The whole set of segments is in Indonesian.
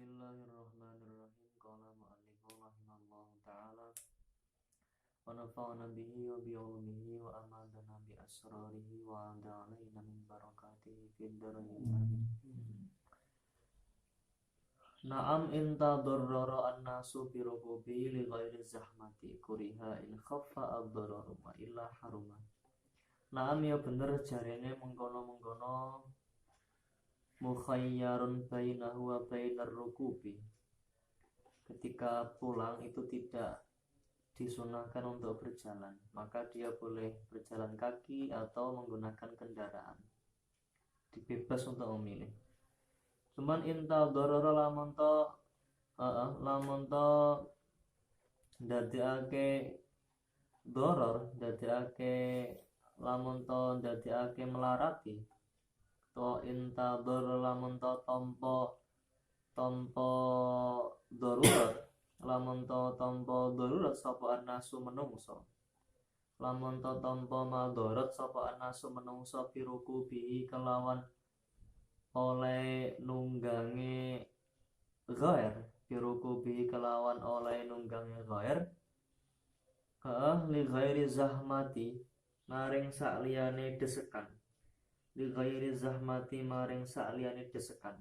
Bismillahirrahmanirrahim. Qala mu'allifu rahimallahu ta'ala wa nafa'ana bihi wa bi'ulumihi wa amadana bi asrarihi wa ada'alaina min barakatihi fid dharain. Na'am inta darrara an-nasu bi rukubi li ghairi zahmati kuriha in khaffa ad-dararu wa illa haruma. Na'am ya bener jarene mengkono-mengkono mukhayyarun bainahu wa bainar rukubi. Ketika pulang itu tidak disunahkan untuk berjalan, maka dia boleh berjalan kaki atau menggunakan kendaraan. Dibebas untuk memilih. Cuman inta dororo lamun to ndadekake doror, lamun to ndadekake melarati, to inta doror lamun to tompo darurat, lamun to tompo darurat sapa anasu menungso, lamun to tompo madarat sapa anasu menungso piruku bihi kelawan oleh nunggangi ghair, piruku bihi kelawan oleh nunggangi ghair li ghairi zahmati maring sakliyane desekan, li ghairi zahmati maring sakliyane desekan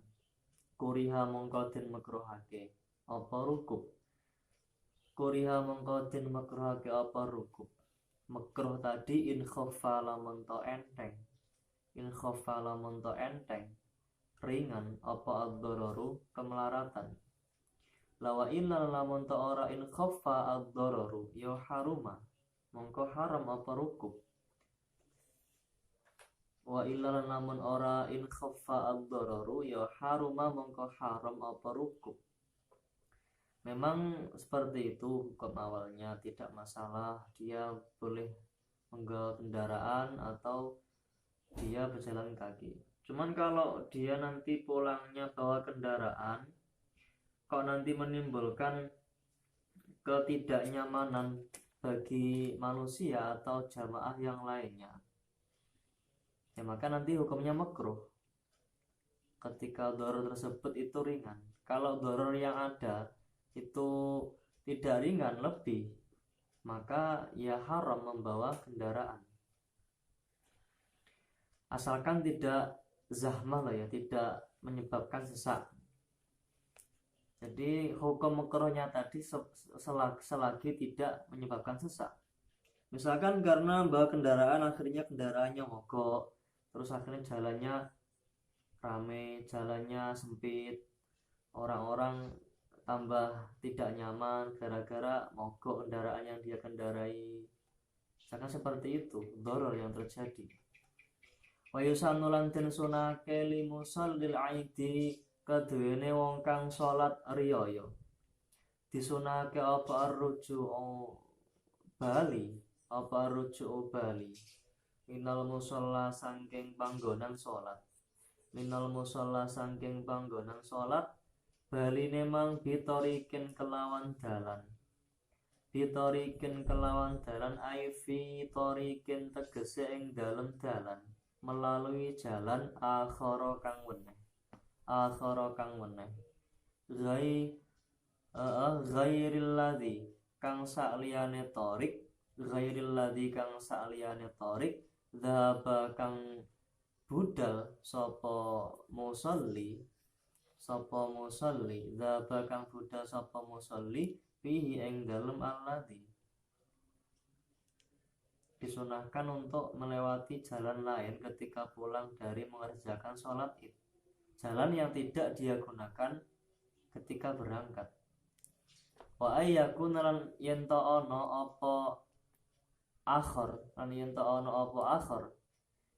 kuriha mongko den makruhake apa rukub, kuriha mongko den makruhake apa rukub. Makruh tadi in khaffa lamun to enteng, in khaffa lamun to enteng ringan apa ad-dararu kemelaratan. Lawa illa lamun to ora in khaffa ad-dararu ya haruma mongko haram apa rukub. Wa illa lamun ora in khaffa ad-dararu ya haruma mongko haram apa rukub. Memang seperti itu hukum awalnya, tidak masalah dia boleh menggawa kendaraan atau dia berjalan kaki. Cuman kalau dia nanti pulangnya bawa kendaraan, kok nanti menimbulkan ketidaknyamanan bagi manusia atau jamaah yang lainnya, ya maka nanti hukumnya makruh. Ketika doror tersebut itu ringan, kalau doror yang ada itu tidak ringan lebih, maka ya haram membawa kendaraan. Asalkan tidak zahmah lah ya, tidak menyebabkan sesak. Jadi hukum makruhnya tadi selagi tidak menyebabkan sesak. Misalkan karena bawa kendaraan akhirnya kendaraannya mogok, terus akhirnya jalannya rame, jalannya sempit, orang-orang tambah tidak nyaman gara-gara mogok kendaraan yang dia kendarai. Misalkan seperti itu doror yang terjadi. Wa yusannu lan den sunake li musallil aidi kaduwene wong kang salat riyaya. Disunake apa arruju'u bali, apa arruju'u bali. Minal musalla sangking panggonan salat. Minal musalla sangking panggonan salat bali nemang bitorikin kelawan dalan. Bitorikin kelawan dalan ai fi torikin tegese ing dalem dalan. Melalui jalan akhara kang weneh, akhara kang weneh ghairil ladzi kang sakliyane torik, ghairil ladzi kang sakliyane torik dhaba kang budal sapa musolli, sapa musolli dhaba kang budal sapa musolli fihi ing dalem alladzi. Disunahkan untuk melewati jalan lain ketika pulang dari mengerjakan sholat id, jalan yang tidak dia gunakan ketika berangkat. Wa ayyakun lan yen ta ana apa akhir, lan yen ta ana apa akhir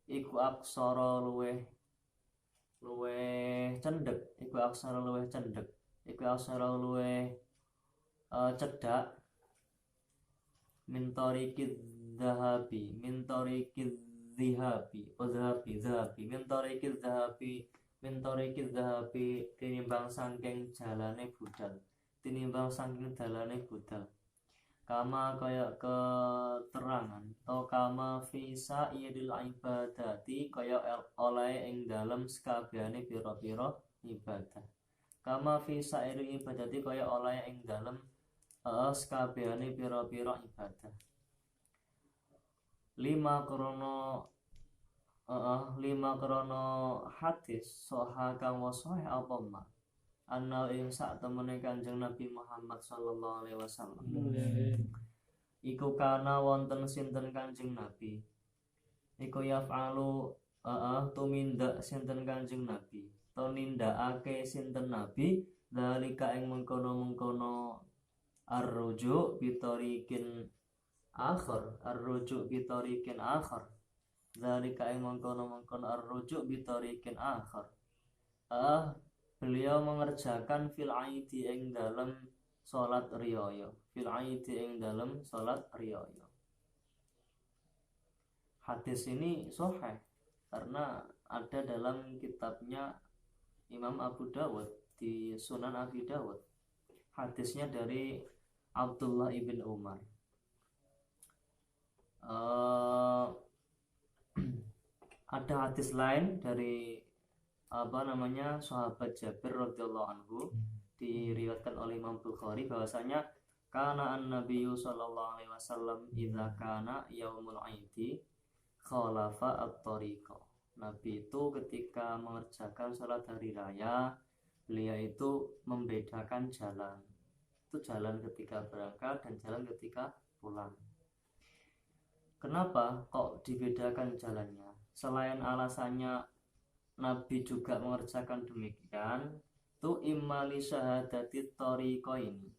iku aksara luweh cendhek, iku aksara luweh cendhek, iku aksara luweh cedhak min tariqid dhahabi, min tariqid dhahabi, min tariqid dhahabi tinimbang saking jalane budal, tinimbang saking dalane budal. Kama kaya keterangan to kama fi sa'idil ibadati kaya oleh ing dalem sekabehane pira-pira ibadah. kama fi sairi ibadati kaya oleh ing dalem sakabehane pira-pira ibadah. Lima krono hadis soha kang wasoh apa ma anal ing sak temene Kanjeng Nabi Muhammad sallallahu alaihi wasallam iku kana wonten sinten Kanjeng Nabi iku yaf'alu tumindak sinten Kanjeng Nabi to nindakake sinten Nabi dalika ing mengkono-mengkono ar-rujuk bitarikin akhir dalika ing mengkono-mengkono ar-rujuk bitarikin akhir beliau mengerjakan fil aidi ing dalam salat riyaya hadis ini sahih karena ada dalam kitabnya Imam Abu Dawud di Sunan Abi Dawud. Hadisnya dari Abdullah ibn Umar. Ada hadis lain dari sahabat Jabir radhiyallahu anhu diriwayatkan oleh Imam Bukhari bahwasanya kana an-nabiyyu sallallahu alaihi wasallam idza kana yaumul aidi khalafa at-tariqa. Nabi itu ketika mengerjakan salat hari raya beliau itu membedakan jalan. Itu jalan ketika berangkat dan jalan ketika pulang. Kenapa kok dibedakan jalannya? Selain alasannya Nabi juga mengerjakan demikian, tu imali syahadati tariqaini.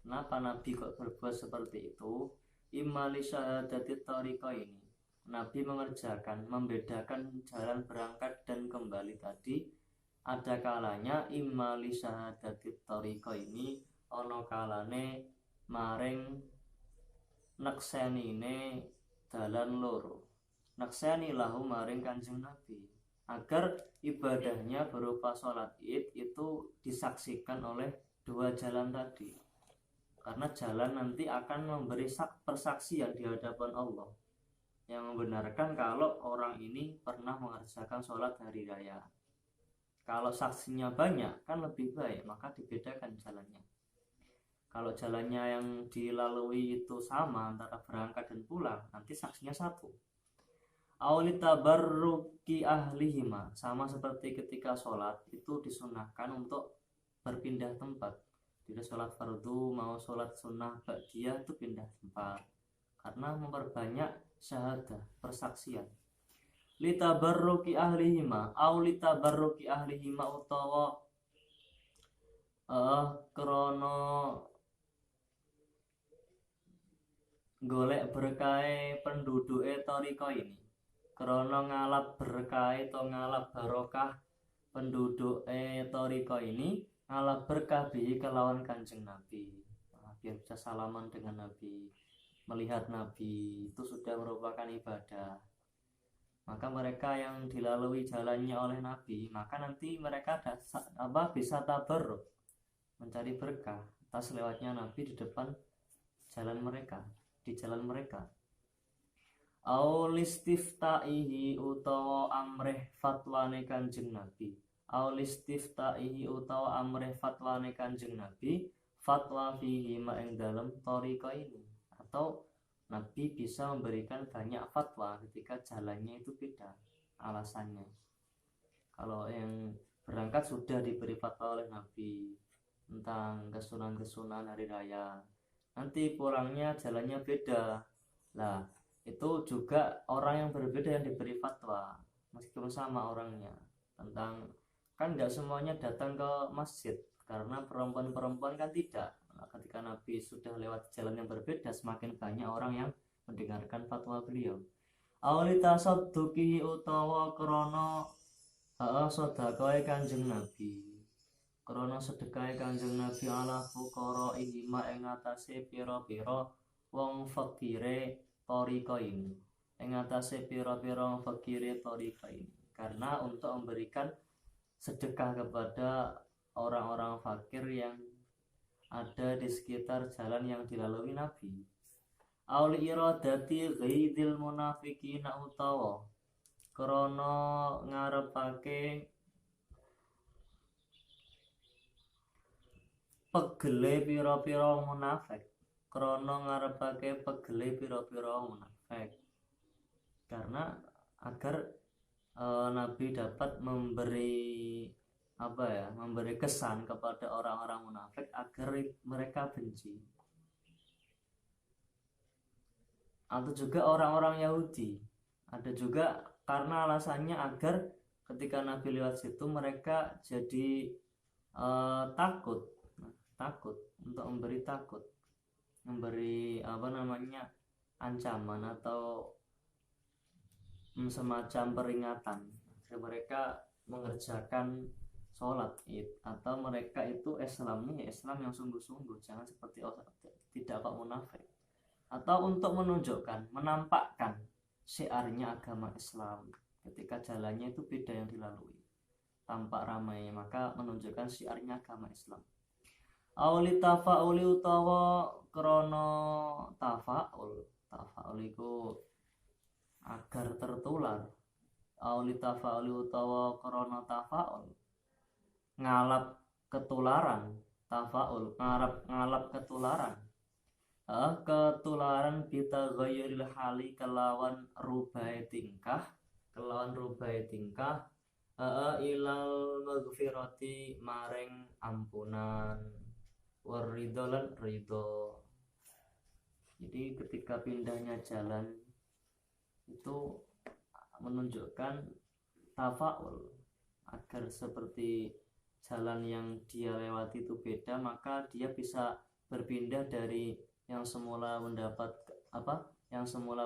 Kenapa Nabi kok berbuat seperti itu? Imali syahadati tariqaini. Nabi mengerjakan, membedakan jalan berangkat dan kembali tadi. Ada kalanya imali syahadati tariqaini, ono kalane maring naksenine dalan loro. Nakseni lahu maring Kanjeng Nabi agar ibadahnya berupa sholat id itu disaksikan oleh dua jalan tadi, karena jalan nanti akan memberi persaksian di hadapan Allah yang membenarkan kalau orang ini pernah mengerjakan sholat hari raya. Kalau saksinya banyak kan lebih baik, maka dibedakan jalannya. Kalau jalannya yang dilalui itu sama antara berangkat dan pulang, nanti saksinya satu. Aulitabarruki ahlihima, sama seperti ketika sholat itu disunahkan untuk berpindah tempat. Tidak sholat fardu mau sholat sunnah ba'diyah itu pindah tempat karena memperbanyak syahadah persaksian. Litabarruki ahlihima, aulitabarruki ahlihima utawa krono golek berkahe penduduke tariqa ini. Krono ngalap berkah atau ngalap barokah penduduk tariqa ini, ngalap berkah bihi kelawan Kanjeng Nabi. Biar bisa salaman dengan Nabi, melihat Nabi itu sudah merupakan ibadah. Maka mereka yang dilalui jalannya oleh Nabi, maka nanti mereka bisa tabarruk, mencari berkah atas lewatnya Nabi di depan jalan mereka, di jalan mereka. Aulistifta'ihi utawa amreh fatwane Kanjeng Nabi. Aulistifta'ihi utawa amreh fatwane Kanjeng Nabi, fatwa fihi ma ing dalem tariqa ini. Atau Nabi bisa memberikan banyak fatwa ketika jalannya itu beda alasannya. Kalau yang berangkat sudah diberi fatwa oleh Nabi tentang kesunahan-kesunahan hari raya, nanti pulangnya jalannya beda. Lah itu juga orang yang berbeda yang diberi fatwa meskipun sama orangnya tentang, kan nggak semuanya datang ke masjid karena perempuan-perempuan kan tidak. Nah, ketika Nabi sudah lewat jalan yang berbeda, semakin banyak orang yang mendengarkan fatwa beliau. Aulita sadduki utawa krono sedekahe Kanjeng Nabi, krono sedekahe Kanjeng Nabi ala fuqara ihima ing atase pira-pira wong fakire tariqa ini, ing atase pira-pira fakire tariqa ini, karena untuk memberikan sedekah kepada orang-orang fakir yang ada di sekitar jalan yang dilalui Nabi. Auli iradati ghaidil munafiqina utawa krana ngarepake pegele pira-pira munafik, krana ngarepake pegele pira-pira munafik, karena agar Nabi dapat memberi kesan kepada orang-orang munafik agar mereka benci. Atau juga orang-orang Yahudi, ada juga karena alasannya agar ketika Nabi lewat situ mereka jadi takut untuk memberi ancaman atau semacam peringatan agar mereka mengerjakan sholat id, atau mereka itu Islamnya Islam yang sungguh-sungguh, jangan seperti tidak kok munafik, atau untuk menunjukkan, menampakkan syiarnya agama Islam ketika jalannya itu beda yang dilalui, tampak ramai, maka menunjukkan syiarnya agama Islam. Auli tafauli utawa krono tafaul iku agar tertular. Auli tafauli utawa krono tafaul ngalap ketularan, tafaul ngalap ketularan, ketularan kita ghairil hali kelawan rubai tingkah ilal maghfirati maring ampunan waridho lan ridho. Jadi ketika pindahnya jalan itu menunjukkan tafaul, agar seperti jalan yang dia lewati itu beda, maka dia bisa berpindah dari yang semula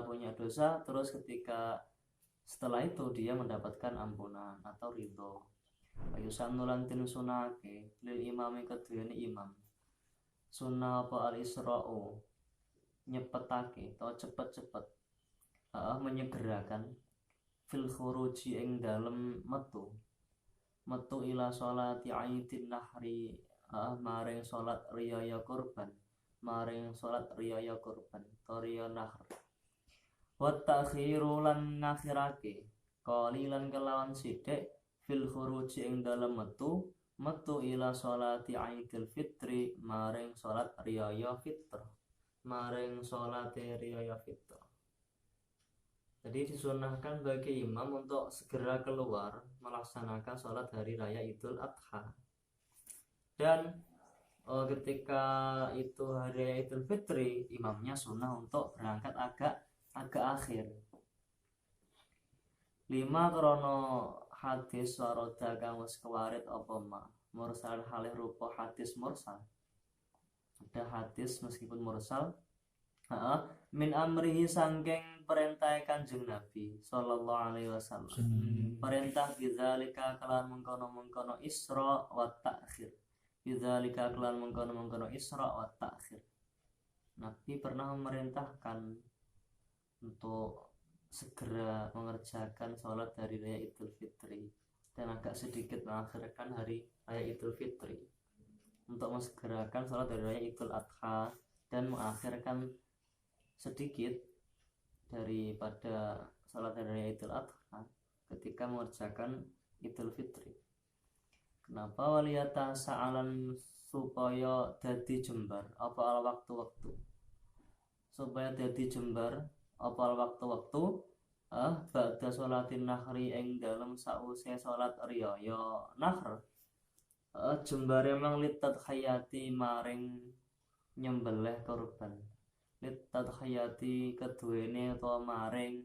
punya dosa, terus ketika setelah itu dia mendapatkan ampunan atau ridho. Ayusannu lan tin sunake lil imami keduyane imam sunnah apa al isra'u nyepetake atau cepet-cepet menyegerakan fil khuruji ing dalem metu ila sholati aidin nahri maring sholat riyaya kurban toriya nahr wa ta'khiru lan ngakhirake qalilan kelawan sithik fil khuruji ing dalem metu ila sholati aidil fitri maring sholat riyaya fitr Jadi disunahkan bagi imam untuk segera keluar melaksanakan sholat hari raya Idul Adha. Dan ketika itu hari raya Idul Fitri, imamnya sunnah untuk berangkat agak akhir. 5 krono hadis waroda kang wis kewarit apa ma mursal halih rupa hadis mursal. Ada hadis meskipun mursal min amrihi sangking perintah Kanjeng Nabi sallallahu alaihi wasallam. Perintah bidzalika kelan mengkono isra wa ta'khir. Bidzalika kelan mengkono isra wa ta'khir. Nabi pernah memerintahkan untuk segera mengerjakan sholat hari raya Idul Fitri dan agak sedikit mengakhirkan hari raya Idul Fitri, untuk mensegerakan sholat hari raya Idul Adha dan mengakhirkan sedikit daripada sholat hari raya Idul Adha ketika mengerjakan Idul Fitri. Kenapa? Waliyata sa'alan supaya dadi jembar apa al waktu-waktu, supaya dadi jembar apa al waktu-waktu ba'da sholatin nahri ing dalem sause salat riyaya nahr jembar emang litat hayati maring nyembelih korban, litat hayati keduene atau maring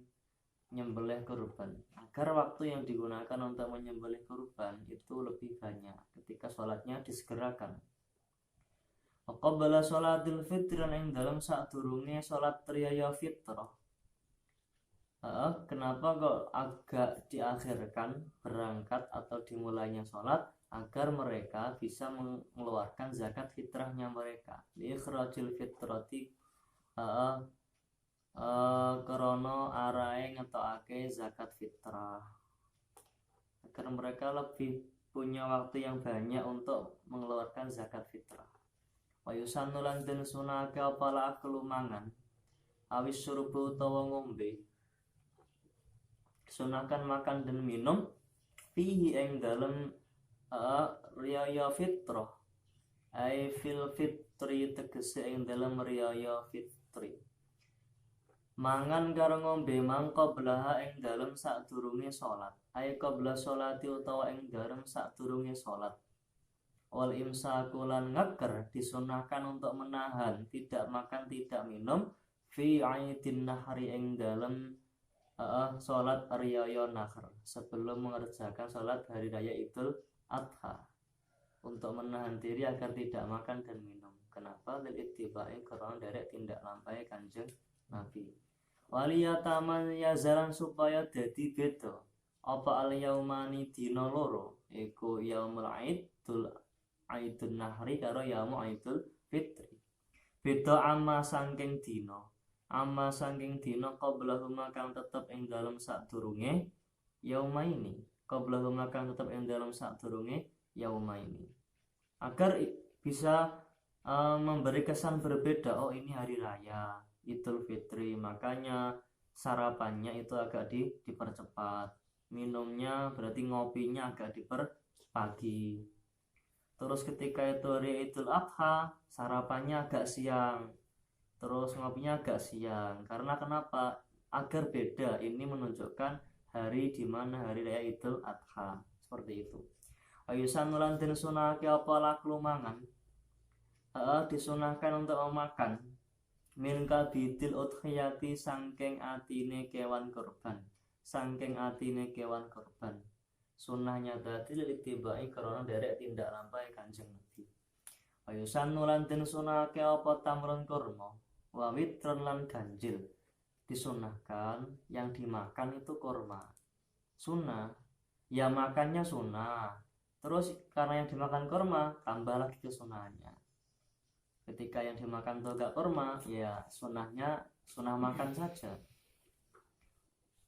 nyembelih korban, agar waktu yang digunakan untuk menyembelih korban itu lebih banyak ketika sholatnya disegerakan. Qabla sholatil fitr ing dalam sadurunge sholat riyaya fitrah. Kenapa kok agak diakhirkan berangkat atau dimulainya sholat? Agar mereka bisa mengeluarkan zakat fitrahnya mereka. Li ikhrajil fitrati krono arae ngetokake zakat fitrah, agar mereka lebih punya waktu yang banyak untuk mengeluarkan zakat fitrah. Wa yusannu lan den sunake apala aklu mangan awis surubu utawa ngombe, sunahkan makan dan minum fihi ing dalem riyaya fitrah ai fil fitri tegese ing dalem riyaya fitri. Mangan karo ngombe mangko belaha ing dalem sadurunge salat. Ai qabla sholati utawa ing dalem sadurunge salat. Wal imsaku lan ngeker disunahkan untuk menahan tidak makan tidak minum fi aidin nahri ing dalem salat riyaya nahr sebelum mengerjakan salat hari raya Idul Adha, untuk menahan diri agar tidak makan dan minum. Kenapa? Lil ittiba'i karena derek tindak lampai Kanjeng Nabi. Waliyataman yazalan supaya dadi beda apa al yaumani dina loro iku yaumul Aidun Nahri karo yaumul Aidul Fitri. Beda amma saking dina qablahuma kang tetep ing dalem sadurunge yaumaini qablahuma kang tetep ing dalem sadurunge yaumaini, agar bisa memberi kesan berbeda. Oh, ini hari raya Idul Fitri, makanya sarapannya itu agak dipercepat, minumnya berarti ngopinya agak pagi. Terus ketika itu hari Idul Adha, sarapannya agak siang, terus ngopinya agak siang. Karena kenapa? Agar beda. Ini menunjukkan hari di mana hari raya Idul Adha, seperti itu. Ayusan nulan den sunahake apa laklu mangan, disunahkan untuk memakan min kabidil udhiyati sangking atine kewan korban, sunahnya tadi litibai karena derek tindak lampai Kanjeng Nabi. Ayusan nulan den sunahake apa tamrun kurma wa witron lan ganjil, disunahkan yang dimakan itu kurma. Sunnah ya, makannya sunnah, terus karena yang dimakan kurma tambah lagi kesunahannya. Ketika yang dimakan itu agak kurma, ya sunnahnya sunnah makan saja.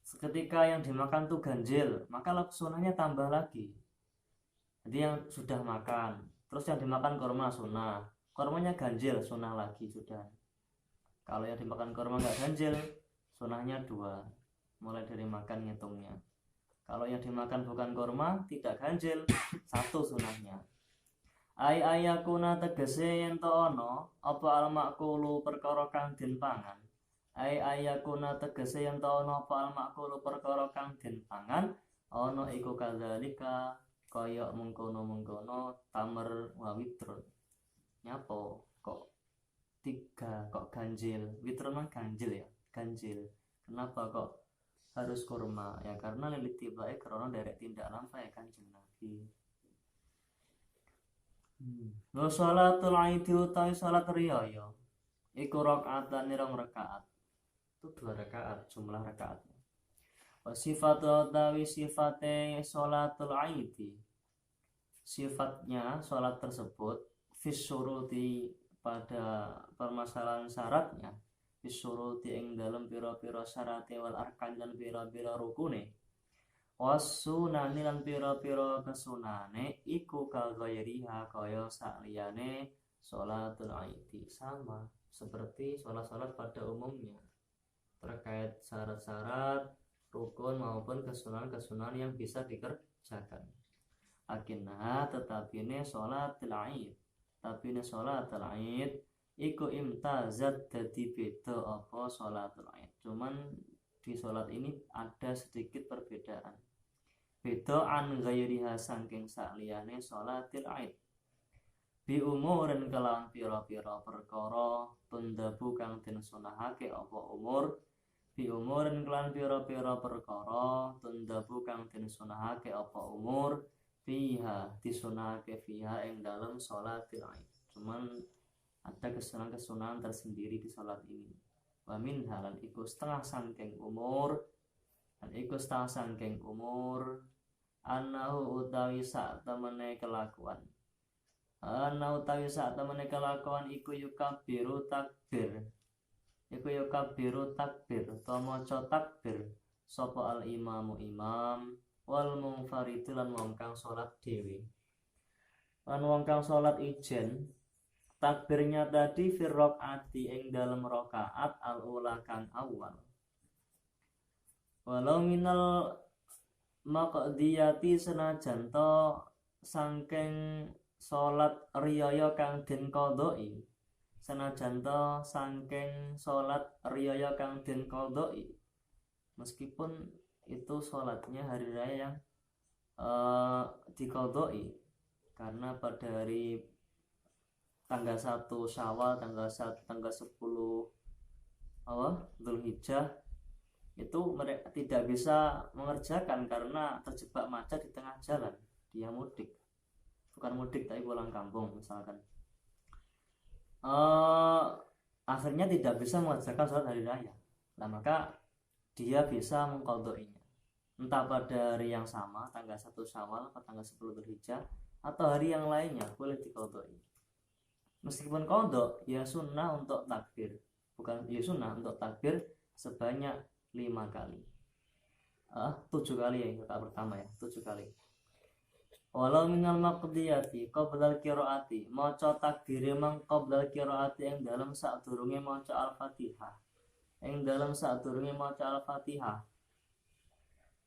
Ketika yang dimakan itu ganjil, maka sunnahnya tambah lagi. Jadi yang sudah makan, terus yang dimakan kurma sunnah, kurmanya ganjil, sunnah lagi sudah. Kalau yang dimakan kurma nggak ganjil, sunnahnya 2, mulai dari makan ngitungnya. Kalau yang dimakan bukan kurma, tidak ganjil, 1 sunnahnya. Ayakuna tegese yen to ana apa al makulu perkara kang den pangan. Ayakuna tegese yen to ana apa al makulu perkara kang den pangan, ana iku kadzalika kaya mengkono-mengkono tamer wa witrun. Nyapo kok 3 kok ganjil? Witrun kan ganjil ya, ganjil. Kenapa kok harus kurma? Ya karena lilit tibae karena derek tindak lampai Kanjeng Nabi. Wa sholatul aidi utawi salat riyaya iku rakaatan 2 rakaat. Itu 2 rakaat jumlah rakaatnya. Wa sifatu utawi sifate sholatul aidi, sifatnya salat tersebut fisyuruti pada permasalahan syaratnya, fisyuruti ing dalam pira-pira syarate wal arkan dan pira-pira rukune, wasunani lan pira-pira kesunane iku kagayriha kaya sakliyane sholatul aidi, sama seperti sholat-sholat pada umumnya terkait syarat-syarat rukun maupun kesunahan-kesunahan yang bisa dikerjakan. Akinah tetapi ini sholatul aid, tapi ini sholatul aid iku imtazat dadi beda apa sholatul aid. Cuman di sholat ini ada sedikit perbedaan. Beda an ghairiha saking sakliyane sholatil aid. Bi umurin kelawan pira-pira perkara tundabu kang den sunahake apa umur. Bi umurin kelawan pira-pira perkara tundabu kang den sunahake apa umur. Fiha disunahake fiha ing dalam sholatil aid. Cuman ada kesunahan-kesunahan tersendiri di sholat ini. Wa min halan iku setengah saking umur, dan iku setengah saking umur anahu utawi sak temene kelakuan, anahu utawi sak temene kelakuan iku yukabiru takbir, to maca takbir sapa al imamu imam wal munfaridu lan wong kang salat dhewe, lan wong kang salat ijen takbirnya tadi firrokaati ing dalam rokaat al-ula kang awal. Walau minal maqdiyati senajan to sangking salat riyaya kang den qadai, senajan to saking salat riyaya kang den qadai, meskipun itu salatnya hari raya yang diqadai, karena pada hari tanggal 1 Syawal, tanggal 10 Dzulhijjah itu mereka tidak bisa mengerjakan karena terjebak macet di tengah jalan. Dia mudik, bukan mudik tapi pulang kampung misalkan. Akhirnya tidak bisa mengerjakan sholat hari raya. Nah, maka dia bisa mengqadainya, entah pada hari yang sama tanggal 1 Syawal atau tanggal 10 Dzulhijjah atau hari yang lainnya boleh diqadai. Meskipun qadha, ya sunnah untuk takbir, bukan ya sunnah untuk takbir sebanyak 5 kali. 7 kali ya, kata pertama ya, 7 kali. Walau minal maqdiyati qabla al-qiraati, maca takbire mang qabla al-qiraati ing dalam sadurunge maca al-Fatihah. Ing dalam sadurunge maca al-Fatihah.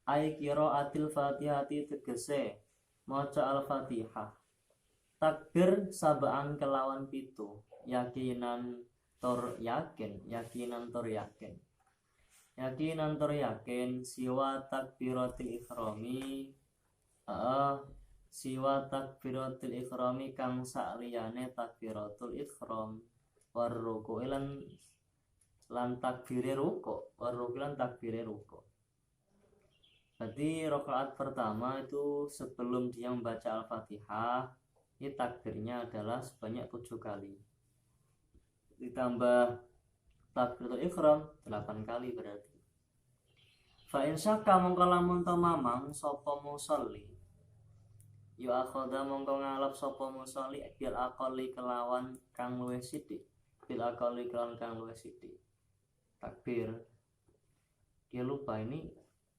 Ai qiraatil Fatihati tegese maca al-Fatihah. Takbir sabaan kelawan pitu, yakinan tor yakin, yakinan tor yakin. Yakinan tor yakin siwa takbiratil ikhrami, siwa takbiratil ikhrami kang saliyane takbiratul ikhram, war ruku lan takbire ruku, war ruku lan takbire ruku. Berarti rakaat pertama itu sebelum dia membaca al-Fatihah, ini takbirnya adalah sebanyak 7 kali, ditambah takbiratul ikhram 8 kali berarti. Fa in syakka mongko lamun to mamang sapa musolli, yu akhadha mongko ngalap sapa musolli bil aqali kelawan kang luwih sithik, bil aqali kelawan kang luwih sithik. Takbir dia lupa ini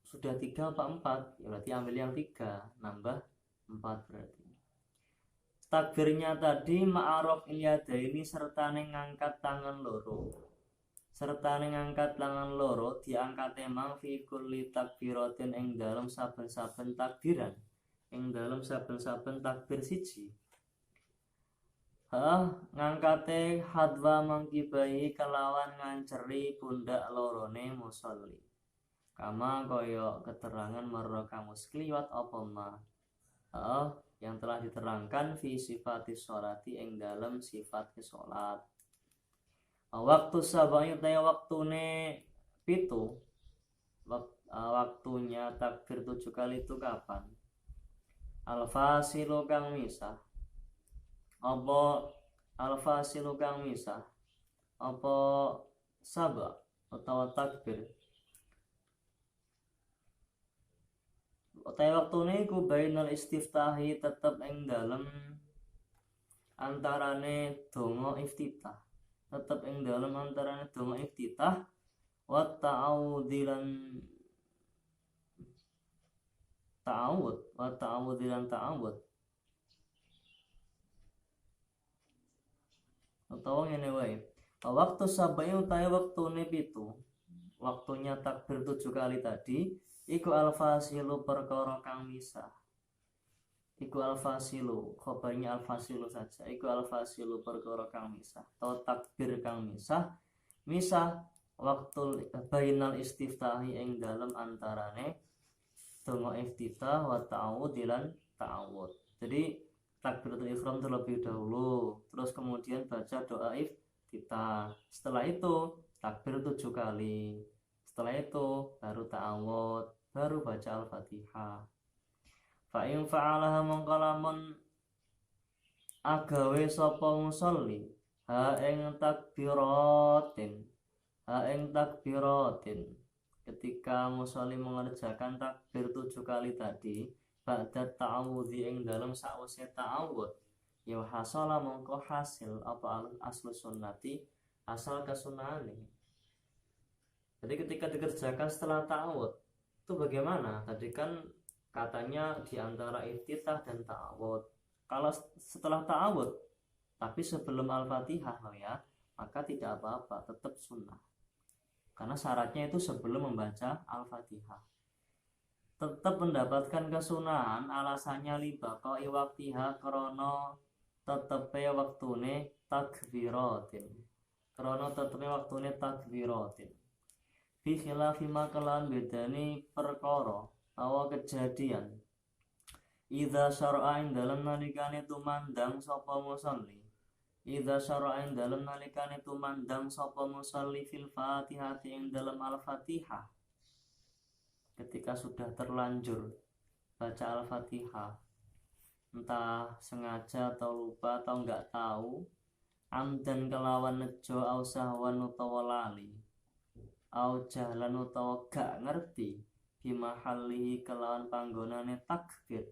sudah 3 apa 4, ya berarti ambil yang 3 nambah 4 berarti. Takbirnya tadi ma'aruf ilyada ini serta ngangkat tangan loro. Serta ngangkat tangan loro diangkat emang fi kulli takbiratin ing dalam saben-saben takbiran. Ing dalam saben-saben takbir siji. Ngangkate hadwa mangkibai kelawan nganceri pundak lorone musolli. Kama koyo keterangan marraka muskliwat apa ma. Yang telah diterangkan fi sifatis sholati ing dalam sifat sholat. Waktu sabai taya waktune pitu, waktunya takbir 7 kali itu kapan? Al-fasilu kang misah. Apa al-fasilu kang misah? Apa sabak atau takbir? Utai waktune iku bainal istiftahi tetep ing dalem antarane donga iftitah, tetep ing dalem antarane donga iftitah wa ta'awudilan ta'awud wa ta'awudilan ta'awud. Utawa ngene wae, waktu sabai utai waktune pitu, waktunya takbir 7 kali tadi iku al-fasilu perkara kang misah. Iku al-fasilu, khobarnya al-fasilu saja. Iku al-fasilu perkara kang misah, atau takbir kang misah. Misah waktu bainal istiftahi ing dalem antarane donga iftitah wa ta'awud lan ta'awud. Jadi takbiratul ihram terlebih dahulu, terus kemudian baca doa iftitah. Setelah itu takbir 7 kali. Setelah itu baru ta'awud, baru baca al-Fatihah. Fa in fa'alaha mongko lamun agawe sapa musolli ha ing takbiratin ketika musolli mengerjakan takbir 7 kali tadi ba'da ta'awudhi ing dalam sa'use ta'awud, ya hasala mongko hasil apa aslu sunnati, asal kesunahane. Jadi ketika dikerjakan setelah ta'awud itu bagaimana? Tadi kan katanya diantara iftitah dan ta'awud. Kalau setelah ta'awud tapi sebelum al-Fatihah ya, maka tidak apa-apa, tetap sunnah. Karena syaratnya itu sebelum membaca al-Fatihah. tetap mendapatkan kesunahan, alasannya libaqai waqtiha krana tetepe waktune takbiratin, krana tetepe waktune takbiratin, fi khilafi ma kelawan bedane perkara awa kejadian idza syara'in dalam nalikane tumandang sapa musolli, idza syara'in dalam nalikane tumandang sapa musolli fil fatihati ing dalam al-fatihah, ketika sudah terlanjur baca al-fatihah, entah sengaja atau lupa atau enggak tahu, amdan kelawan nejo au sahwan utawa lali, au jahlan utawa gak ngerti, bimahalihi kelawan panggonane takbir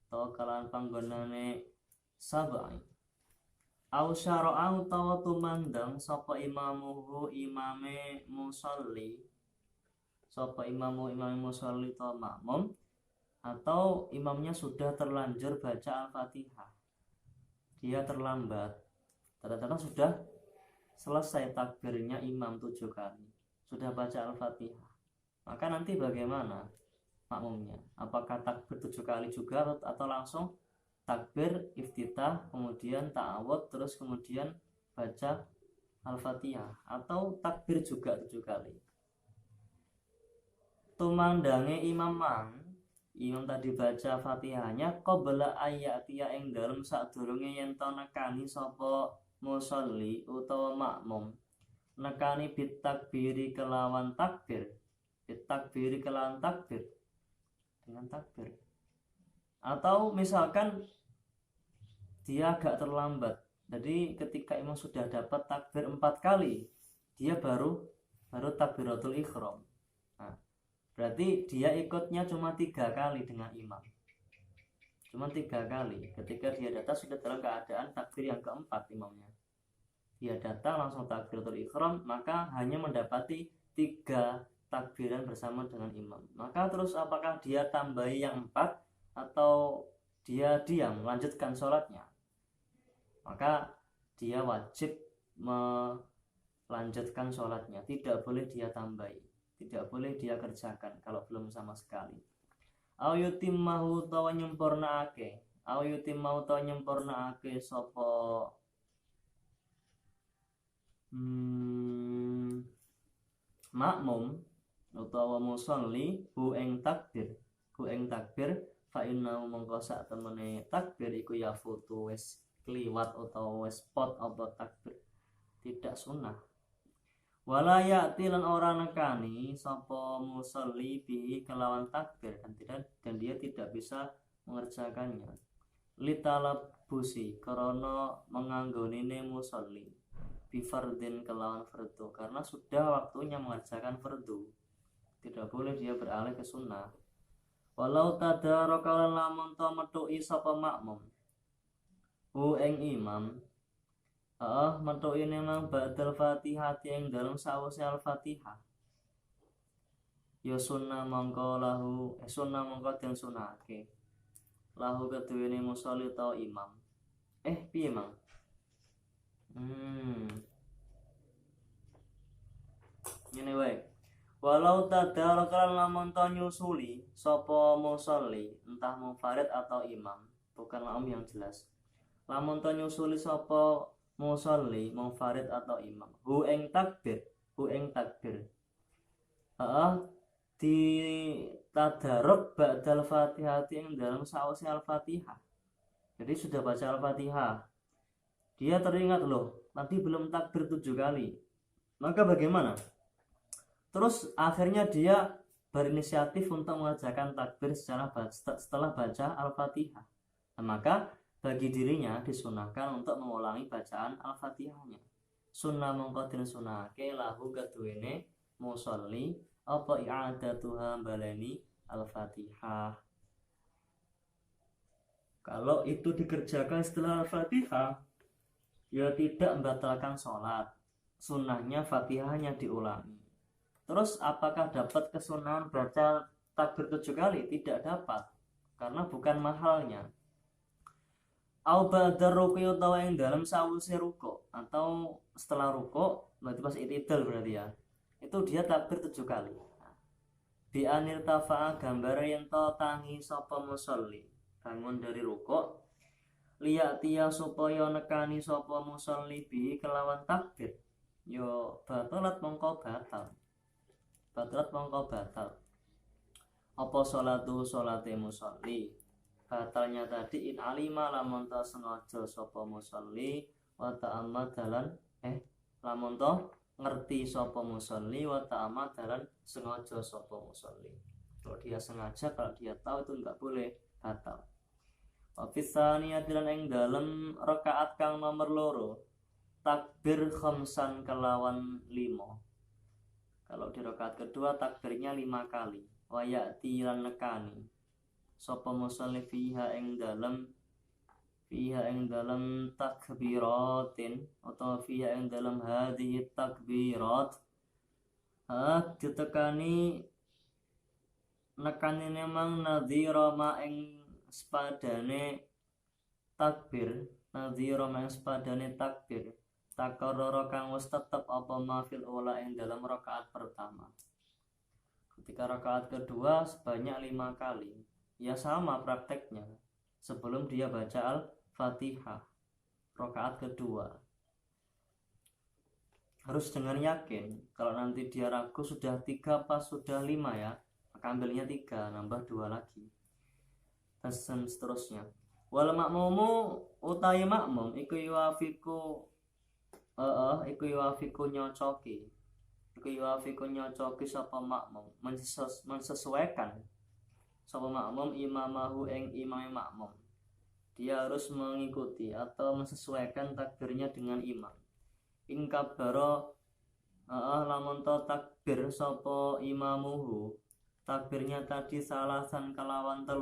atau kelawan panggonane sabai, au syara'a utawa tumandang sapa imamuhu imame musolli, sapa imame musolli atau makmum, atau imamnya sudah terlanjur baca al-fatihah, dia terlambat, ternyata sudah selesai takbirnya imam 7 kali, sudah baca al-fatihah, maka nanti bagaimana makmumnya? Apakah takbir 7 kali juga atau langsung takbir iftitah kemudian ta'awud terus kemudian baca al-fatihah, atau takbir juga 7 kali? Tumandange imam tadi baca fatihahnya qabla ayatiya ing dalem sadurunge yen to nekani sapa musolli utawa makmum, nekani bitakbiri kelawan takbir, bitakbiri kelawan takbir, dengan takbir. Atau misalkan dia agak terlambat, jadi ketika imam sudah dapat takbir 4 kali, dia baru takbiratul ihram. Nah, berarti dia ikutnya cuma 3 kali dengan imam, cuma 3 kali. Ketika dia datang sudah dalam keadaan takbir yang keempat imamnya, dia datang langsung takbiratul ihram, maka hanya mendapati 3 takbiran bersama dengan imam. Maka terus apakah dia tambahi yang 4 atau dia diam melanjutkan sholatnya? Maka dia wajib melanjutkan sholatnya, tidak boleh dia tambahi, tidak boleh dia kerjakan kalau belum sama sekali. Au yutimmahu tawa nyempurnaake, au yutimmahu tawa nyempurnaake sapa makmum utawa musolli hu ing takbir fa innahu mongko sak temene takbir iku ya foto wis kliwat utawa wis pot apa takbir tidak sunnah. Wala ya'ti lan ora nekani sapa musolli bihi kelawan takbir, dan dia tidak bisa mengerjakannya litalabusi karena menganggonine musolli bifardin kelawan fardu, karena sudah waktunya mengerjakan fardu, tidak boleh dia beralih ke sunnah. Walau tadaraka lamun to metuki sapa makmum hu ing imam, metuki memang ba'dal fatihah ing dalam sawise al-fatihah, ya sunnah mongko lahu sunnah mongko den sunahake lahu keduwene musolli atau imam. Piye mang? Ngene wae. Walau tadaraka lamun to nyusuli sapa musolli, entah munfarid atau imam, bukan makmum yang jelas. Lamun to nyusuli sapa musolli, munfarid atau imam, hu ing takbir, di tadaruk ba'dal fatihati ing dalam sause al-fatihah. Jadi sudah baca al-fatihah, dia teringat loh nanti belum takbir 7 kali, maka bagaimana? Terus akhirnya dia berinisiatif untuk mengerjakan takbir setelah baca al-fatihah, maka bagi dirinya disunahkan untuk mengulangi bacaan al-fatihahnya. Sunnah mongko den sunahake lahu kaduwene musolli apa i'adatuha baleni al-fatihah. Kalau itu dikerjakan setelah al-fatihah, ya tidak membatalkan sholat, sunnahnya fatihahnya diulangi. Terus apakah dapat kesunahan baca takbir 7 kali? Tidak dapat, karena bukan mahalnya. Au ba'da ruku' utawa ing dalam sawise ruku', atau setelah ruku', berarti pas i'tidal berarti ya, itu dia takbir 7 kali. bi anir tafa'a gambar yen to tangi sapa musolli bangun dari rukuk liyatia supaya nekani sapa musolli bi kelawan takbir yo batalat mongko batal apa salate musolli batalnya tadi in alima lamun ta sengaja sapa musolli wa ta'ammad dalan lamun ta ngerti sapa musolli wa ta'ammad dalan sengaja sapa musolli. Kalau dia sengaja, kalau dia tahu itu enggak boleh, batal. Wa fisaniya dan ing dalem rakaat kang nomor loro takbir khamsan kelawan 5. Kalau di rakaat kedua takbirnya 5 kali. Wa ya'ti lan nekani sapa musolli fiha ing dalam takbiratin atau fiha ing dalam hadhihi takbirat ditekani nekani memang nadhira ma ing sepadane takbir takarrara kang wis tetep apa mafil ula ing dalam rakaat pertama. Ketika rakaat kedua sebanyak 5 kali. Ya sama prakteknya sebelum dia baca Al-Fatihah rakaat kedua harus dengan yakin. Kalau nanti dia ragu sudah 3 pas sudah 5 ya, maka ambilnya 3 nambah 2 lagi dan seterusnya. Wal makmumu utawi makmum iku nyocoki sapa makmum mensesuaikan sapa makmum imamahu ing imam makmum. Dia harus mengikuti atau mensesuaikan takbirnya dengan imam. Ing kabbara lamun to takbir sapa imamuhu takbirnya tadi salasan kelawan 3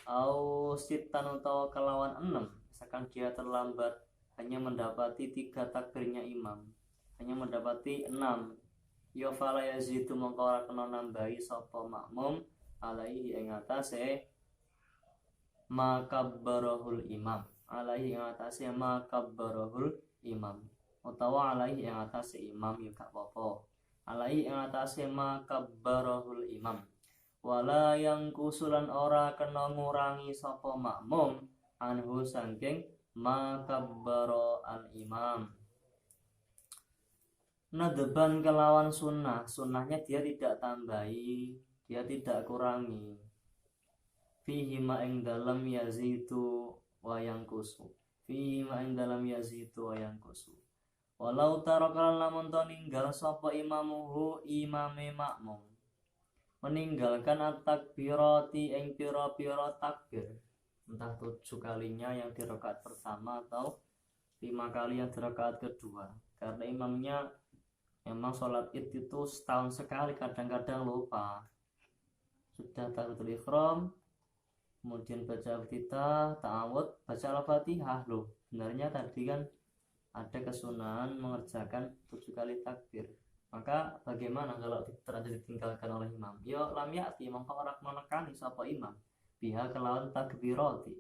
au sitan utawa kelawan 6. Misalkan dia terlambat hanya mendapati 3 takbirnya imam, hanya mendapati 6, ya fala yazidu mongko ora kena nambahi sapa makmum alaihi ing atase makabbarahul imam utawa alaihi ing atase imam ya gak apa-apa, alaihi ing atase makabbarahul imam wala yang kusulan ora kena ngurangi sapa makmum anhu saking makabbara al imam. Nadban kelawan sunnahnya dia tidak tambahi, dia tidak kurangi. Fihi ma ing dalam yazidu wa yanqusu. Walau tarakal lamun to ninggal sapa imamuhu imame makmum. Meninggalkan at-takbirati ing pira-pira takbir. Entah 7 kalinya yang di rakaat pertama atau 5 kali yang di rakaat kedua. Karena imamnya memang sholat id itu setahun sekali, kadang-kadang lupa. Sudah takbiratul ihram, kemudian baca Al-Fatihah, ta'awud, baca Al-Fatihah loh. Sebenarnya tadi kan ada kesunahan mengerjakan 7 kali takbir. Maka bagaimana kalau terjadi ditinggalkan oleh imam? Ya lam ya'ti mongko ora menekani sapa imam biha kelawan takbirati.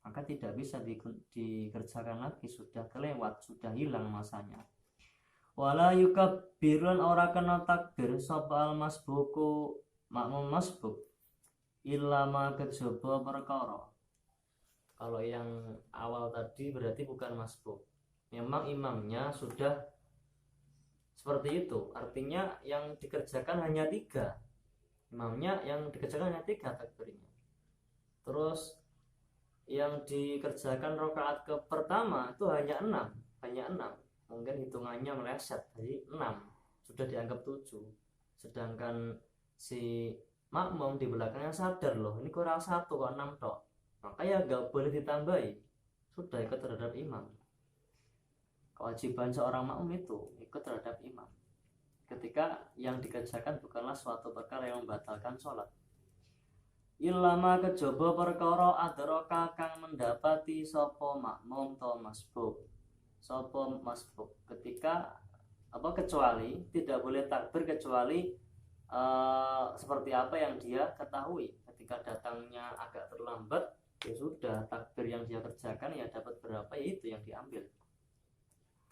Maka tidak bisa dikerjakan lagi, sudah kelewat, sudah hilang masanya. Wala yukabbirun ora kena takbir sapa al masbuku makmum masbuk illa ma kejaba perkara. Kalau yang awal tadi berarti bukan masbuk, memang imamnya sudah seperti itu, artinya yang dikerjakan hanya 3, imamnya yang dikerjakan hanya 3 takbirnya. Terus yang dikerjakan rakaat ke pertama itu hanya 6, mungkin hitungannya meleset, jadi 6 sudah dianggap 7, sedangkan si makmum di belakangnya sadar loh ini kurang 1 kok 6 tok, maka ya gak boleh ditambahi, sudah ikut terhadap imam. Kewajiban seorang makmum itu ikut terhadap imam ketika yang dikerjakan bukanlah suatu perkara yang membatalkan sholat. Ilama kejaba perkara adraka kang mendapati sapa makmum to masbuk. Sapa masbuk ketika kecuali tidak boleh takbir kecuali seperti apa yang dia ketahui. Ketika datangnya agak terlambat, ya sudah takbir yang dia kerjakan ya dapat berapa ya itu yang diambil.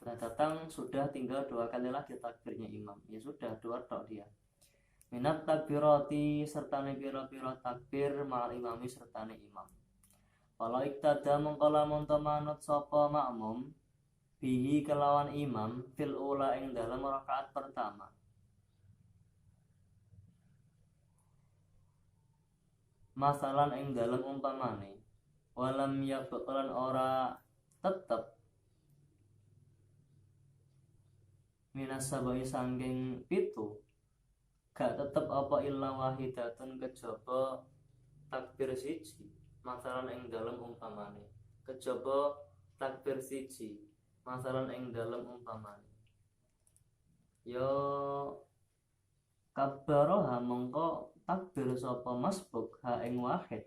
Setelah datang sudah tinggal 2 kali lagi takbirnya imam, ya sudah 2 tok dia. minat takbirati sertane pira-pira takbir mal imami sertane imam. Kalau iktada mengko lamun manut sapa makmum bihi kelawan imam fil ula ing dalam rakaat pertama. Masalan ing dalam umpamane walam yabqalan ora tetep minas sabai sangking pitu gak tetep apa illa wahidatun kejaba takbir siji. Masalan ing dalam umpamane kejaba takbir siji. Masalan ing dalam umpamane yo kabaroha mongko takbir sapa masbuk ha ing wahid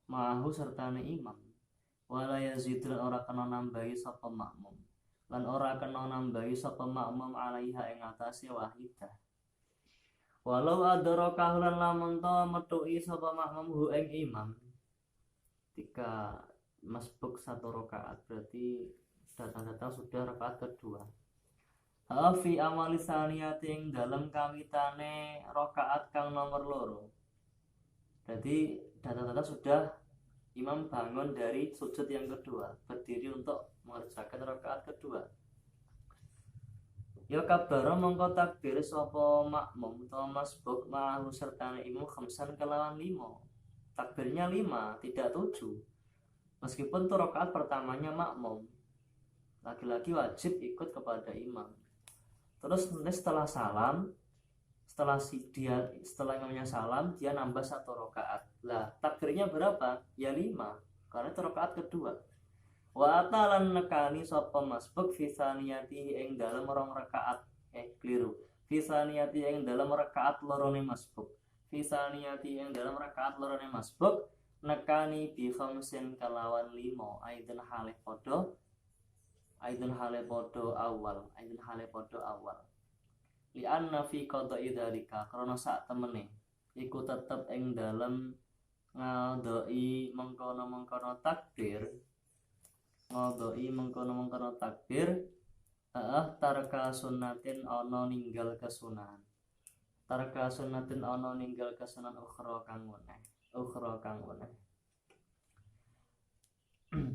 ma'ahu sertane imam. Wala yazidun ora kena nambahi sapa makmum lan ora kena nambahi sapa makmum alaiha ing atase wahidah. Walau adara kahulan lamun to metuki sapa makmum hu ing imam. Ketika masbuk satu rakaat berarti datang-datang sudah rakaat kedua. Fi amali saniyati ing dalam kawitane rakaat kang nomor loro. Jadi datang-datang sudah imam bangun dari sujud yang kedua, berdiri untuk mengerjakan rakaat kedua. Ya kabaro mongko takbir sapa makmum utawa masbuk ma'ahu sertane imam khamsan kelawan 5. Takbirnya 5, tidak 7. Meskipun itu rakaat pertamanya makmum, lagi-lagi wajib ikut kepada imam. Terus nanti setelah salam, setelah imamnya salam, dia nambah 1 rakaat. Lah, takbirnya berapa? Ya 5, karena itu rakaat kedua. Wa atalan nekani sapa masbuk fi saniyati ing dalem rong rakaat. Keliru. Fi saniyati ing dalem rakaat lorone masbuk. Fi saniyati ing dalem rakaat lorone masbuk nekani bi khamsin kalawan 5. Aidun hale podo awal. Li anna fi qada'i dzalika karena sak temene iku tetep ing dalem ngadoi mengkono takbir. Ngodoi mengkono takbir tarka sunnatin ana ninggal kesunahan. Tarka sunnatin ana ninggal kesunahan ukhra kang weneh.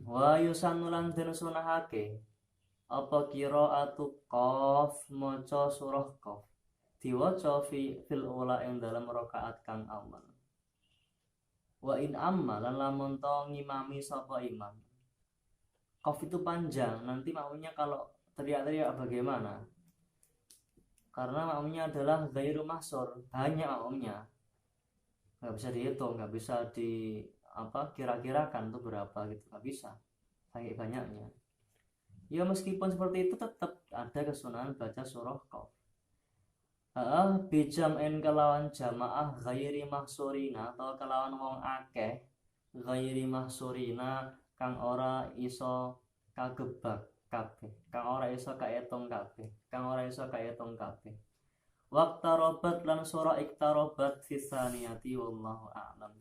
Wa yusannu lan den sunahake apa qiraatu qaf maca surah qaf diwaca fil ula ing dalam rakaat kang awal. Wa in amma lan lamun to ngimami sapa imam. Qaf itu panjang, nanti makmumnya kalau teriak-teriak bagaimana? Karena makmumnya adalah ghairu mahsur, banyak makmumnya, nggak bisa dihitung, nggak bisa kira-kirakan tuh berapa gitu, nggak bisa, saking banyaknya. Ya meskipun seperti itu tetap ada kesunahan baca surah Qaf. Bijam'in kelawan jamaah ghairi mahsurina atau kelawan wong akeh ghairi mahsurina kang ora iso kagebak kabeh, kang ora iso kaetung kabeh. Waqtarobat lan sura iktarobat fi saniyati wallahu a'lam.